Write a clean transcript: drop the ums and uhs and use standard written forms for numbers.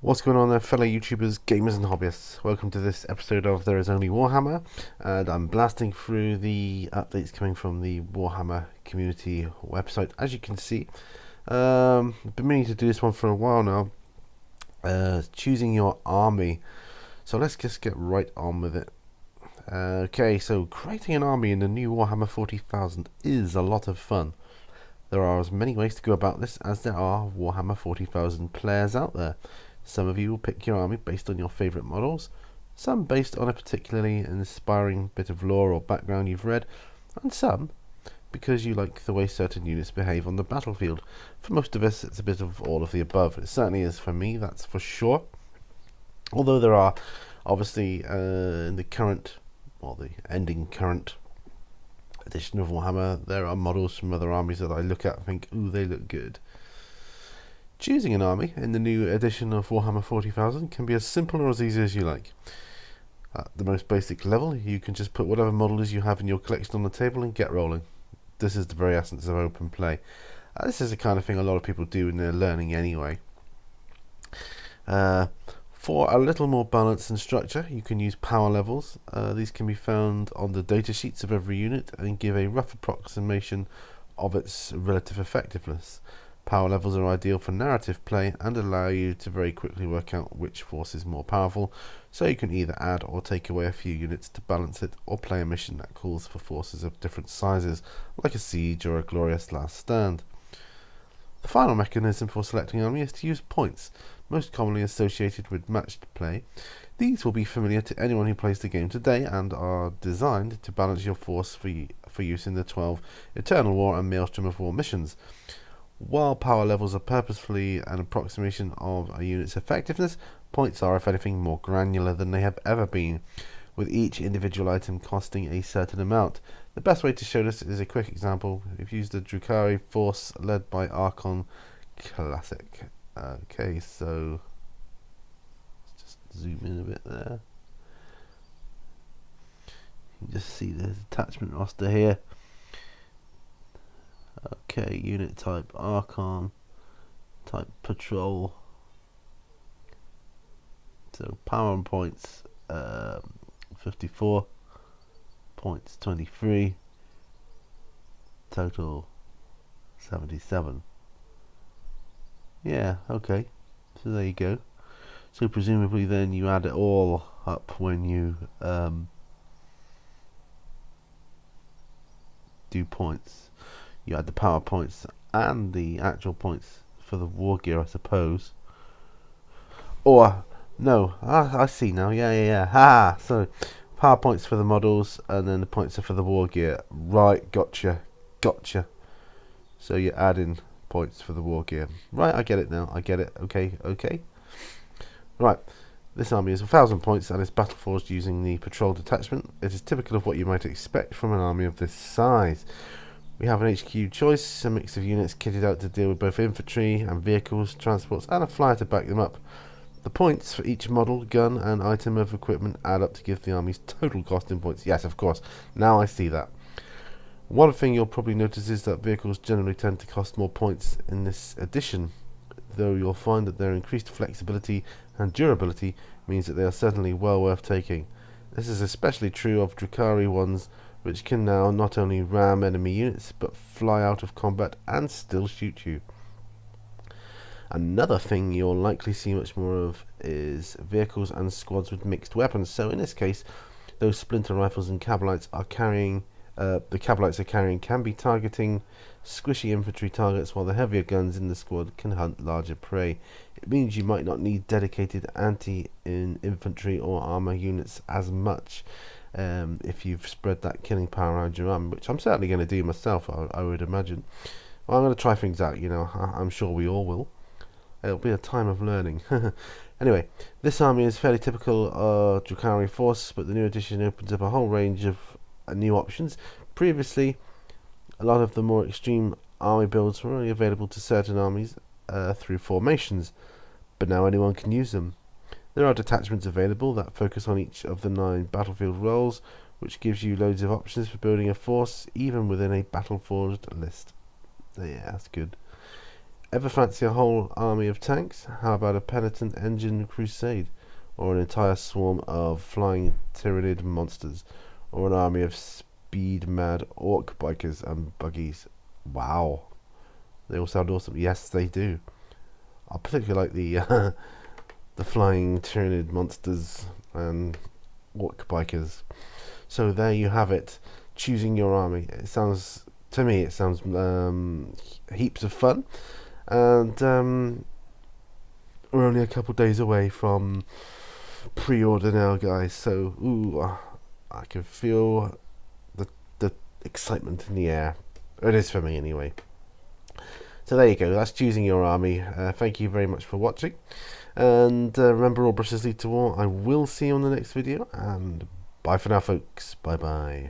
What's going on there, fellow YouTubers, gamers and hobbyists? Welcome to this episode of There Is Only Warhammer, and I'm blasting through the updates coming from the Warhammer community website. As you can see, I've been meaning to do this one for a while now, choosing your army. So let's just get right on with it. Okay, so creating an army in the new Warhammer 40,000 is a lot of fun. There are as many ways to go about this as there are Warhammer 40,000 players out there. Some of you will pick your army based on your favourite models, some based on a particularly inspiring bit of lore or background you've read, and some because you like the way certain units behave on the battlefield. For most of us, it's a bit of all of the above. It certainly is for me, that's for sure. Although there are, obviously, in the current, well, the ending current edition of Warhammer, there are models from other armies that I look at and think, ooh, they look good. Choosing an army in the new edition of Warhammer 40,000 can be as simple or as easy as you like. At the most basic level, you can just put whatever models you have in your collection on the table and get rolling. This is the very essence of open play. This is the kind of thing a lot of people do in their learning anyway. For a little more balance and structure, you can use power levels. These can be found on the data sheets of every unit and give a rough approximation of its relative effectiveness. Power levels are ideal for narrative play and allow you to very quickly work out which force is more powerful, so you can either add or take away a few units to balance it, or play a mission that calls for forces of different sizes, like a siege or a glorious last stand. The final mechanism for selecting an army is to use points, most commonly associated with matched play. These will be familiar to anyone who plays the game today and are designed to balance your force for use in the 12 Eternal War and Maelstrom of War missions. While power levels are purposefully an approximation of a unit's effectiveness, points are, if anything, more granular than they have ever been, with each individual item costing a certain amount. The best way to show this is a quick example. We've used the Drukhari force led by Archon Classic. Okay, so let's just zoom in a bit there. You can just see the attachment roster here. Okay, unit type Archon, type Patrol. So power and points 54, points 23, total 77. Yeah, okay, so there you go. So presumably then you add it all up when you do points. You add the power points and the actual points for the war gear, I suppose. Or, no, I see now, yeah. Ha! So, power points for the models, and then the points are for the war gear. Right, gotcha. So you're adding points for the war gear. Right, I get it now, I get it. Okay. Right, this army is 1,000 points and is battle forged using the patrol detachment. It is typical of what you might expect from an army of this size. We have an HQ choice, a mix of units kitted out to deal with both infantry and vehicles, transports, and a flyer to back them up. The points for each model, gun, and item of equipment add up to give the army's total cost in points. Yes, of course. Now I see that. One thing you'll probably notice is that vehicles generally tend to cost more points in this edition, though you'll find that their increased flexibility and durability means that they are certainly well worth taking. This is especially true of Drukhari ones, which can now not only ram enemy units, but fly out of combat and still shoot you. Another thing you'll likely see much more of is vehicles and squads with mixed weapons. So in this case, those splinter rifles and cabalites are carrying, can be targeting squishy infantry targets, while the heavier guns in the squad can hunt larger prey. It means you might not need dedicated anti-infantry or armor units as much. If you've spread that killing power around your army, which I'm certainly going to do myself, I would imagine. Well, I'm going to try things out, I'm sure we all will. It'll be a time of learning. Anyway, this army is fairly typical of Drukhari force, but the new edition opens up a whole range of new options. Previously, a lot of the more extreme army builds were only available to certain armies through formations, but now anyone can use them. There are detachments available that focus on each of the 9 battlefield roles, which gives you loads of options for building a force, even within a battle-forged list. Yeah, that's good. Ever fancy a whole army of tanks? How about a penitent engine crusade? Or an entire swarm of flying tyrannid monsters? Or an army of speed-mad orc bikers and buggies? Wow. They all sound awesome. Yes, they do. I particularly like the the flying tyrannid monsters and orc bikers. So there you have it. Choosing your army. It sounds, to me, it sounds heaps of fun. And we're only a couple days away from pre-order now, guys. So, I can feel the excitement in the air. It is for me, anyway. So there you go. That's choosing your army. Thank you very much for watching. And remember, all brushes lead to war. I will see you on the next video. And bye for now, folks. Bye-bye.